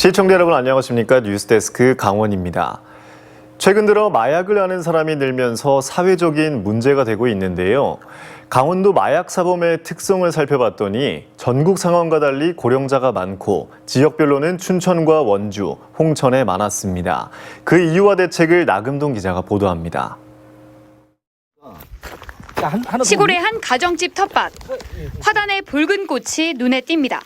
시청자 여러분 안녕하십니까? 뉴스데스크 강원입니다. 최근 들어 마약을 하는 사람이 늘면서 사회적인 문제가 되고 있는데요. 강원도 마약 사범의 특성을 살펴봤더니 전국 상황과 달리 고령자가 많고 지역별로는 춘천과 원주, 홍천에 많았습니다. 그 이유와 대책을 나금동 기자가 보도합니다. 시골의 한 가정집 텃밭. 화단에 붉은 꽃이 눈에 띕니다.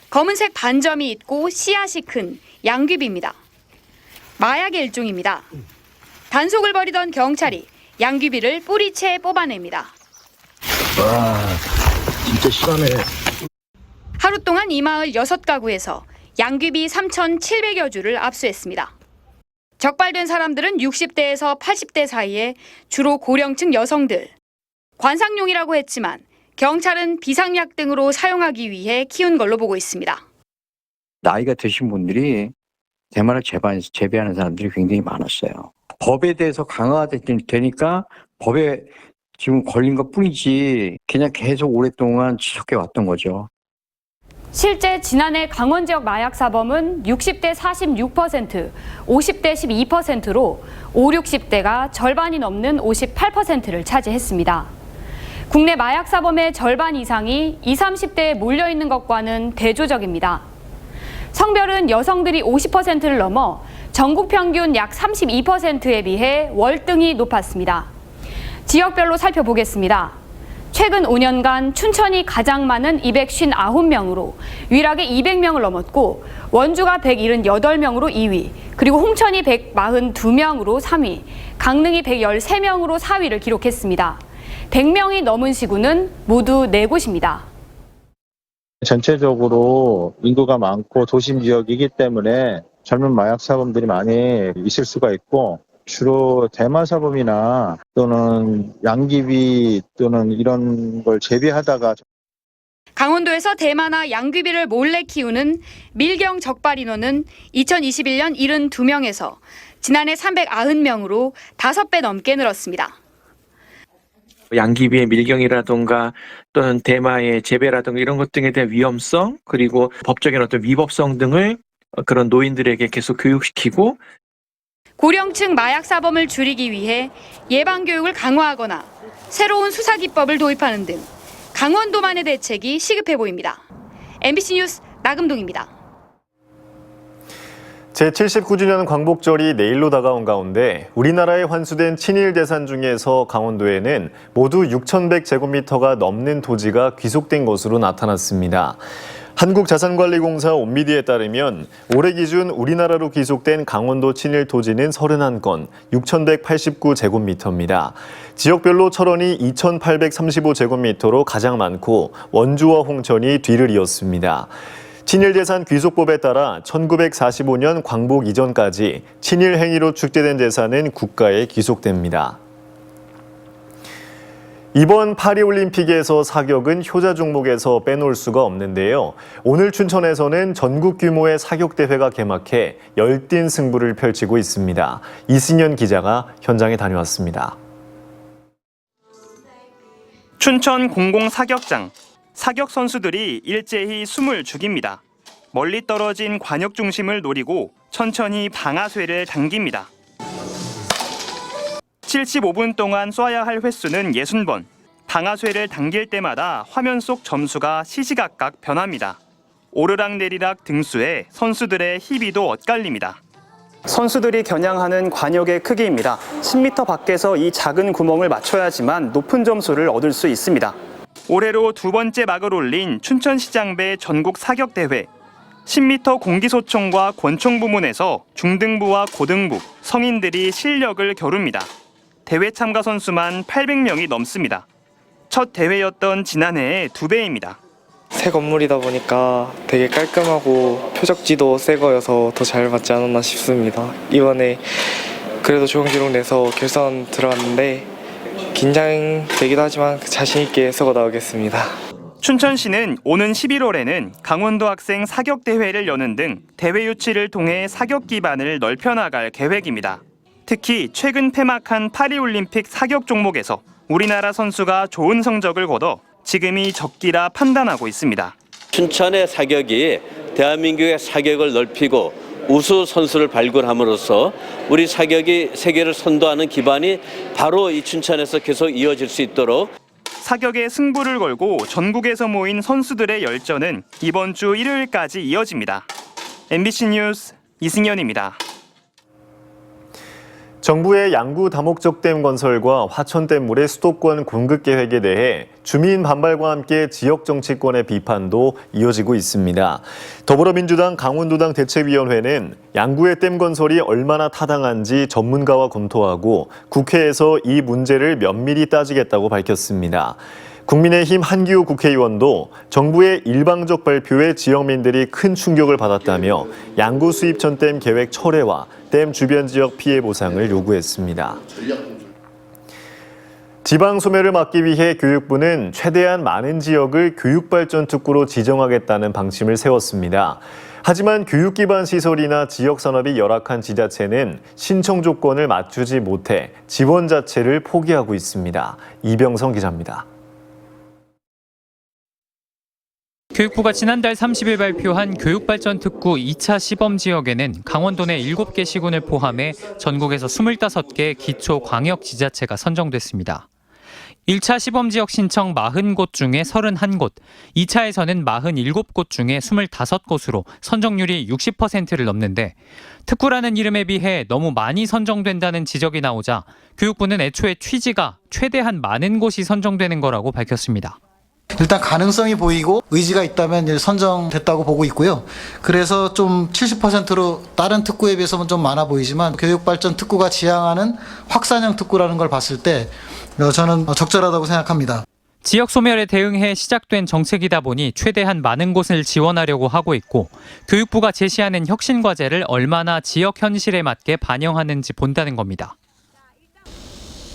검은색 반점이 있고 씨앗이 큰 양귀비입니다. 마약의 일종입니다. 단속을 벌이던 경찰이 양귀비를 뿌리채 뽑아냅니다. 와, 진짜 심하네. 하루 동안 이 마을 6가구에서 양귀비 3,700여 주를 압수했습니다. 적발된 사람들은 60대에서 80대 사이에 주로 고령층 여성들. 관상용이라고 했지만 경찰은 비상약 등으로 사용하기 위해 키운 걸로 보고 있습니다. 나이가 드신 분들이 대마를 재배하는 사람들이 굉장히 많았어요. 법에 대해서 강화되니까 법에 지금 걸린 것 뿐이지 그냥 계속 오랫동안 지속해 왔던 거죠. 실제 지난해 강원 지역 마약 사범은 60대 46%, 50대 12%로 5, 60대가 절반이 넘는 58%를 차지했습니다. 국내 마약 사범의 절반 이상이 20, 30대에 몰려있는 것과는 대조적입니다. 성별은 여성들이 50%를 넘어 전국 평균 약 32%에 비해 월등히 높았습니다. 지역별로 살펴보겠습니다. 최근 5년간 춘천이 가장 많은 259명으로 유일하게 200명을 넘었고 원주가 178명으로 2위, 그리고 홍천이 142명으로 3위, 강릉이 113명으로 4위를 기록했습니다. 100명이 넘은 시군은 모두 4곳입니다. 전체적으로 인구가 많고 도심 지역이기 때문에 젊은 마약 사범들이 많이 있을 수가 있고 주로 대마 사범이나 또는 양귀비 또는 이런 걸 재배하다가 강원도에서 대마나 양귀비를 몰래 키우는 밀경 적발 인원은 2021년 72명에서 지난해 390명으로 5배 넘게 늘었습니다. 양귀비의 밀경이라든가 또는 대마의 재배라든가 이런 것 등에 대한 위험성, 그리고 법적인 어떤 위법성 등을 그런 노인들에게 계속 교육시키고 고령층 마약 사범을 줄이기 위해 예방 교육을 강화하거나 새로운 수사 기법을 도입하는 등 강원도만의 대책이 시급해 보입니다. MBC 뉴스 나금동입니다. 제79주년 광복절이 내일로 다가온 가운데 우리나라에 환수된 친일 재산 중에서 강원도에는 모두 6,100제곱미터가 넘는 토지가 귀속된 것으로 나타났습니다. 한국자산관리공사 온미디에 따르면 올해 기준 우리나라로 귀속된 강원도 친일 토지는 31건, 6,189제곱미터입니다. 지역별로 철원이 2,835제곱미터로 가장 많고 원주와 홍천이 뒤를 이었습니다. 친일재산 귀속법에 따라 1945년 광복 이전까지 친일 행위로 축제된 재산은 국가에 귀속됩니다. 이번 파리올림픽에서 사격은 효자 종목에서 빼놓을 수가 없는데요. 오늘 춘천에서는 전국 규모의 사격대회가 개막해 열띤 승부를 펼치고 있습니다. 이승현 기자가 현장에 다녀왔습니다. 춘천 공공사격장. 사격 선수들이 일제히 숨을 죽입니다. 멀리 떨어진 관역 중심을 노리고 천천히 방아쇠를 당깁니다. 75분 동안 쏴야 할 횟수는 60번. 방아쇠를 당길 때마다 화면 속 점수가 시시각각 변합니다. 오르락내리락 등수에 선수들의 희비도 엇갈립니다. 선수들이 겨냥하는 관역의 크기입니다. 10m 밖에서 이 작은 구멍을 맞춰야지만 높은 점수를 얻을 수 있습니다. 올해로 2번째 막을 올린 춘천시장배 전국 사격대회. 10m 공기소총과 권총 부문에서 중등부와 고등부, 성인들이 실력을 겨룹니다. 대회 참가 선수만 800명이 넘습니다. 첫 대회였던 지난해의 2배입니다. 새 건물이다 보니까 되게 깔끔하고 표적지도 새 거여서 더 잘 맞지 않았나 싶습니다. 이번에 그래도 좋은 기록 내서 결선 들어갔는데 긴장되기도 하지만 자신 있게 쏘고 나오겠습니다. 춘천시는 오는 11월에는 강원도 학생 사격대회를 여는 등 대회 유치를 통해 사격 기반을 넓혀나갈 계획입니다. 특히 최근 폐막한 파리올림픽 사격 종목에서 우리나라 선수가 좋은 성적을 거둬 지금이 적기라 판단하고 있습니다. 춘천의 사격이 대한민국의 사격을 넓히고 우수 선수를 발굴함으로써 우리 사격이 세계를 선도하는 기반이 바로 이 춘천에서 계속 이어질 수 있도록 사격에 승부를 걸고 전국에서 모인 선수들의 열전은 이번 주 일요일까지 이어집니다. MBC 뉴스 이승현입니다. 정부의 양구 다목적 댐 건설과 화천댐물의 수도권 공급 계획에 대해 주민 반발과 함께 지역 정치권의 비판도 이어지고 있습니다. 더불어민주당 강원도당 대책위원회는 양구의 댐 건설이 얼마나 타당한지 전문가와 검토하고 국회에서 이 문제를 면밀히 따지겠다고 밝혔습니다. 국민의힘 한기호 국회의원도 정부의 일방적 발표에 지역민들이 큰 충격을 받았다며 양구 수입전댐 계획 철회와 댐 주변 지역 피해 보상을 요구했습니다. 지방 소멸을 막기 위해 교육부는 최대한 많은 지역을 교육발전 특구로 지정하겠다는 방침을 세웠습니다. 하지만 교육 기반 시설이나 지역 산업이 열악한 지자체는 신청 조건을 맞추지 못해 지원 자체를 포기하고 있습니다. 이병성 기자입니다. 교육부가 지난달 30일 발표한 교육발전 특구 2차 시범 지역에는 강원도 내 7개 시군을 포함해 전국에서 25개 기초 광역 지자체가 선정됐습니다. 1차 시범 지역 신청 40곳 중에 31곳, 2차에서는 47곳 중에 25곳으로 선정률이 60%를 넘는데 특구라는 이름에 비해 너무 많이 선정된다는 지적이 나오자 교육부는 애초에 취지가 최대한 많은 곳이 선정되는 거라고 밝혔습니다. 일단 가능성이 보이고 의지가 있다면 선정됐다고 보고 있고요. 그래서 좀 70%로 다른 특구에 비해서는 좀 많아 보이지만 교육발전 특구가 지향하는 확산형 특구라는 걸 봤을 때 저는 적절하다고 생각합니다. 지역 소멸에 대응해 시작된 정책이다 보니 최대한 많은 곳을 지원하려고 하고 있고 교육부가 제시하는 혁신 과제를 얼마나 지역 현실에 맞게 반영하는지 본다는 겁니다.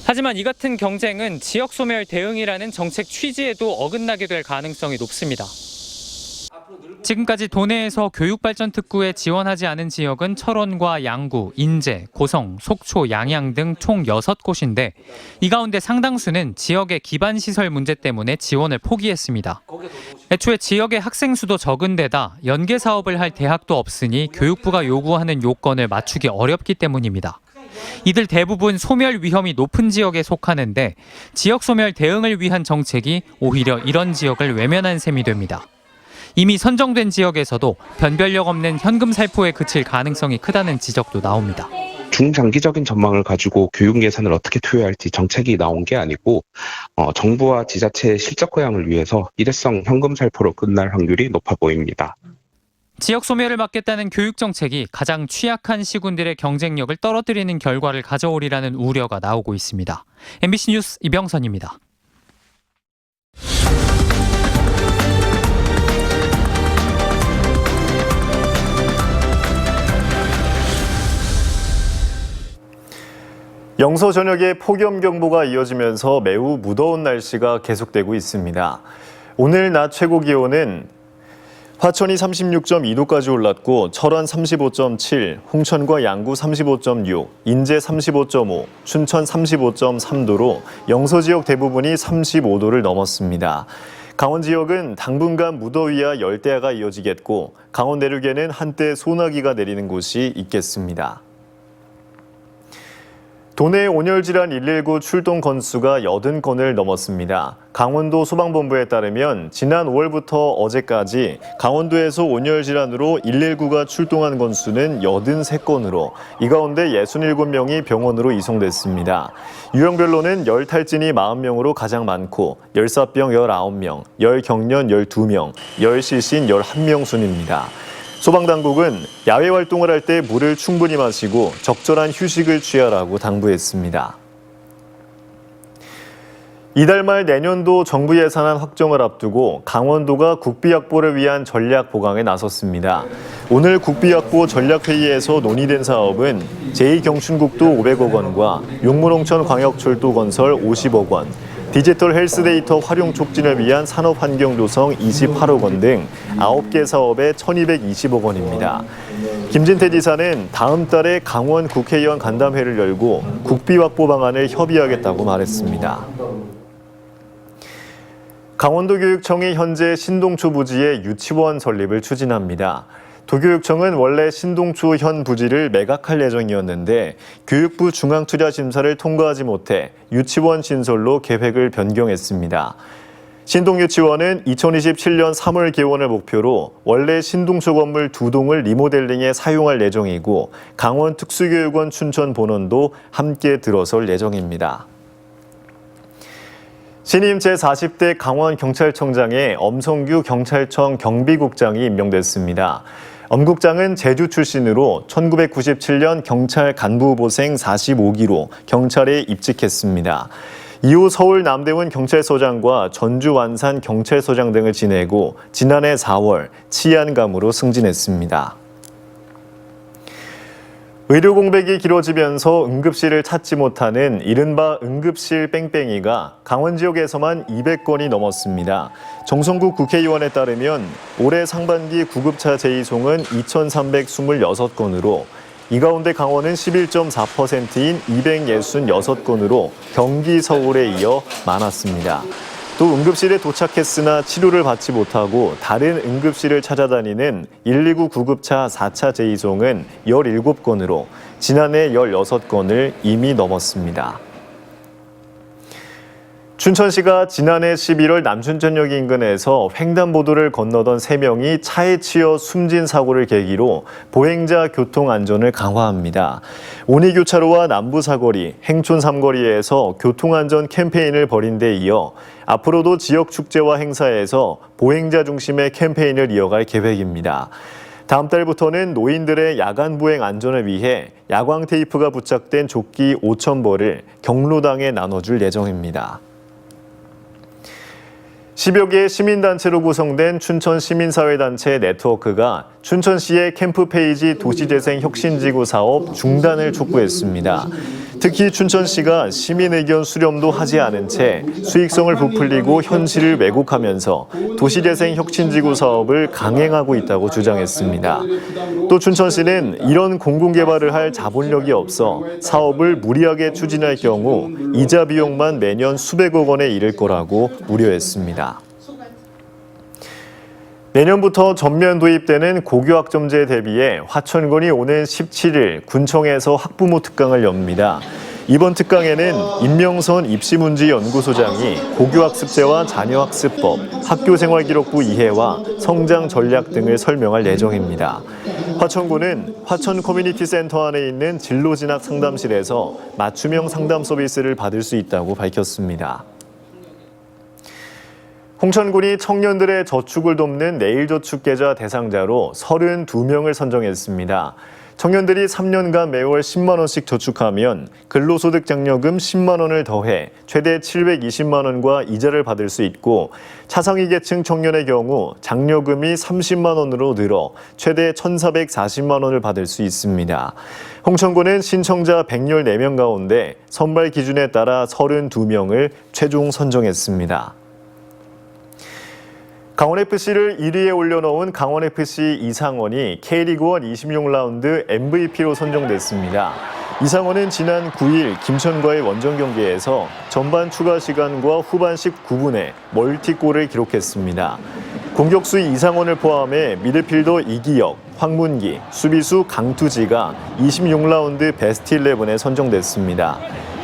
하지만 이 같은 경쟁은 지역 소멸 대응이라는 정책 취지에도 어긋나게 될 가능성이 높습니다. 지금까지 도내에서 교육발전 특구에 지원하지 않은 지역은 철원과 양구, 인제, 고성, 속초, 양양 등 총 6곳인데 이 가운데 상당수는 지역의 기반시설 문제 때문에 지원을 포기했습니다. 애초에 지역의 학생 수도 적은 데다 연계 사업을 할 대학도 없으니 교육부가 요구하는 요건을 맞추기 어렵기 때문입니다. 이들 대부분 소멸 위험이 높은 지역에 속하는데 지역 소멸 대응을 위한 정책이 오히려 이런 지역을 외면한 셈이 됩니다. 이미 선정된 지역에서도 변별력 없는 현금 살포에 그칠 가능성이 크다는 지적도 나옵니다. 중장기적인 전망을 가지고 교육 예산을 어떻게 투여할지 정책이 나온 게 아니고 정부와 지자체의 실적 효양을 위해서 일회성 현금 살포로 끝날 확률이 높아 보입니다. 지역 소멸을 막겠다는 교육 정책이 가장 취약한 시군들의 경쟁력을 떨어뜨리는 결과를 가져오리라는 우려가 나오고 있습니다. MBC 뉴스 이병선입니다. 영서 전역에 폭염경보가 이어지면서 매우 무더운 날씨가 계속되고 있습니다. 오늘 낮 최고 기온은 화천이 36.2도까지 올랐고 철원 35.7, 홍천과 양구 35.6, 인제 35.5, 춘천 35.3도로 영서 지역 대부분이 35도를 넘었습니다. 강원 지역은 당분간 무더위와 열대야가 이어지겠고 강원 내륙에는 한때 소나기가 내리는 곳이 있겠습니다. 도내 온열질환 119 출동 건수가 80건을 넘었습니다. 강원도 소방본부에 따르면 지난 5월부터 어제까지 강원도에서 온열질환으로 119가 출동한 건수는 83건으로 이 가운데 67명이 병원으로 이송됐습니다. 유형별로는 열탈진이 40명으로 가장 많고 열사병 19명, 열경련 12명, 열실신 11명 순입니다. 소방당국은 야외 활동을 할 때 물을 충분히 마시고 적절한 휴식을 취하라고 당부했습니다. 이달 말 내년도 정부 예산안 확정을 앞두고 강원도가 국비 확보를 위한 전략 보강에 나섰습니다. 오늘 국비 확보 전략회의에서 논의된 사업은 제2경춘국도 500억 원과 용문홍천 광역철도 건설 50억 원, 디지털 헬스 데이터 활용 촉진을 위한 산업환경 조성 28억 원 등 9개 사업에 1,220억 원입니다. 김진태 지사는 다음 달에 강원 국회의원 간담회를 열고 국비 확보 방안을 협의하겠다고 말했습니다. 강원도교육청이 현재 신동초 부지에 유치원 설립을 추진합니다. 도교육청은 원래 신동초 현 부지를 매각할 예정이었는데 교육부 중앙투자심사를 통과하지 못해 유치원 신설로 계획을 변경했습니다. 신동유치원은 2027년 3월 개원을 목표로 원래 신동초 건물 2동을 리모델링에 사용할 예정이고 강원특수교육원 춘천 본원도 함께 들어설 예정입니다. 신임 제40대 강원경찰청장에 엄성규 경찰청 경비국장이 임명됐습니다. 엄 국장은 제주 출신으로 1997년 경찰 간부후보생 45기로 경찰에 입직했습니다. 이후 서울 남대문 경찰서장과 전주 완산 경찰서장 등을 지내고 지난해 4월 치안감으로 승진했습니다. 의료 공백이 길어지면서 응급실을 찾지 못하는 이른바 응급실 뺑뺑이가 강원 지역에서만 200건이 넘었습니다. 정성국 국회의원에 따르면 올해 상반기 구급차 재이송은 2,326건으로 이 가운데 강원은 11.4%인 266건으로 경기, 서울에 이어 많았습니다. 또 응급실에 도착했으나 치료를 받지 못하고 다른 응급실을 찾아다니는 119 구급차 4차 재이송은 17건으로 지난해 16건을 이미 넘었습니다. 춘천시가 지난해 11월 남춘천역 인근에서 횡단보도를 건너던 3명이 차에 치여 숨진 사고를 계기로 보행자 교통 안전을 강화합니다. 온이교차로와 남부사거리, 행촌 3거리에서 교통안전 캠페인을 벌인 데 이어 앞으로도 지역 축제와 행사에서 보행자 중심의 캠페인을 이어갈 계획입니다. 다음 달부터는 노인들의 야간 보행 안전을 위해 야광 테이프가 부착된 조끼 5,000벌을 경로당에 나눠줄 예정입니다. 10여 개의 시민단체로 구성된 춘천 시민사회단체 네트워크가 춘천시의 캠프페이지 도시재생혁신지구 사업 중단을 촉구했습니다. 특히 춘천시가 시민의견 수렴도 하지 않은 채 수익성을 부풀리고 현실을 왜곡하면서 도시재생혁신지구 사업을 강행하고 있다고 주장했습니다. 또 춘천시는 이런 공공개발을 할 자본력이 없어 사업을 무리하게 추진할 경우 이자 비용만 매년 수백억 원에 이를 거라고 우려했습니다. 내년부터 전면 도입되는 고교학점제에 대비해 화천군이 오는 17일 군청에서 학부모 특강을 엽니다. 이번 특강에는 임명선 입시문제연구소장이 고교학습제와 자녀학습법, 학교생활기록부 이해와 성장 전략 등을 설명할 예정입니다. 화천군은 화천 커뮤니티 센터 안에 있는 진로진학 상담실에서 맞춤형 상담 서비스를 받을 수 있다고 밝혔습니다. 홍천군이 청년들의 저축을 돕는 내일저축계좌 대상자로 32명을 선정했습니다. 청년들이 3년간 매월 10만 원씩 저축하면 근로소득 장려금 10만 원을 더해 최대 720만 원과 이자를 받을 수 있고 차상위 계층 청년의 경우 장려금이 30만 원으로 늘어 최대 1,440만 원을 받을 수 있습니다. 홍천군은 신청자 114명 가운데 선발 기준에 따라 32명을 최종 선정했습니다. 강원FC를 1위에 올려놓은 강원FC 이상원이 K리그1 26라운드 MVP로 선정됐습니다. 이상원은 지난 9일 김천과의 원정 경기에서 전반 추가 시간과 후반 19분에 멀티골을 기록했습니다. 공격수 이상원을 포함해 미드필더 이기혁, 황문기, 수비수 강투지가 26라운드 베스트 11에 선정됐습니다.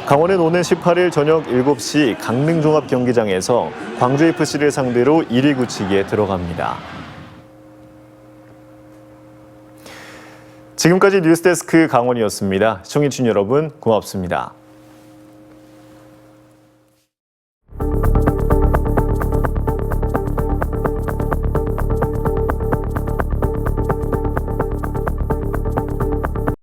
강원은 오는 18일 저녁 7시 강릉종합경기장에서 광주FC를 상대로 1위 굳히기에 들어갑니다. 지금까지 뉴스데스크 강원이었습니다. 시청해주신 여러분 고맙습니다.